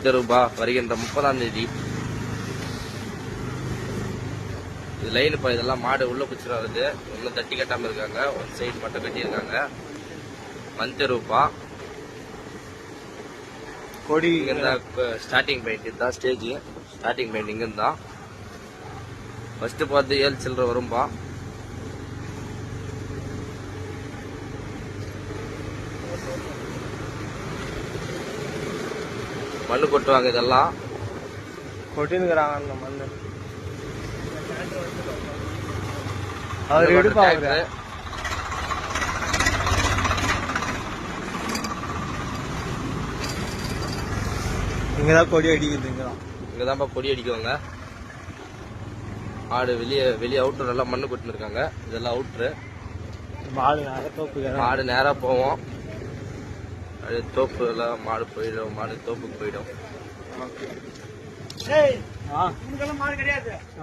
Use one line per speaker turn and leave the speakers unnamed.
தெருபா வருகின்ற 30ஆம் தேதி. இது லைனுப்பா, இதெல்லாம் மாடு உள்ள குச்சிட்டு வருது. இன்னும் தட்டி கட்டாம இருக்காங்க, ஒரு சைடு மட்டும் கட்டியிருக்காங்க. மந்தெருப்பா கொடி ஸ்டார்டிங் பாயிண்ட் இதுதான், ஸ்டேஜ் ஸ்டார்டிங் பாயிண்ட் இங்க இருந்தா. ஃபர்ஸ்ட் பார்த்து 7 சில்லற வரும்பா. மண்ணு கொட்டுவாங்க, இதெல்லாம்
கொட்டினுக்குறாங்க மண்ணு. அவர் எடுப்பாங்க. இங்கதான் கொடி அடிக்குது.
இங்கதான்ப்பா கொடி அடிக்குவாங்க. மாடு வெளியே அவுட்ரு எல்லாம் மண்ணு கொட்டுன்னு இருக்காங்க. இதெல்லாம் அவுட்ரு. மாடு நேரா போவோம். அது தோப்பு எல்லாம் மாடு போயிடும், மாடு தோப்புக்கு போயிடும்.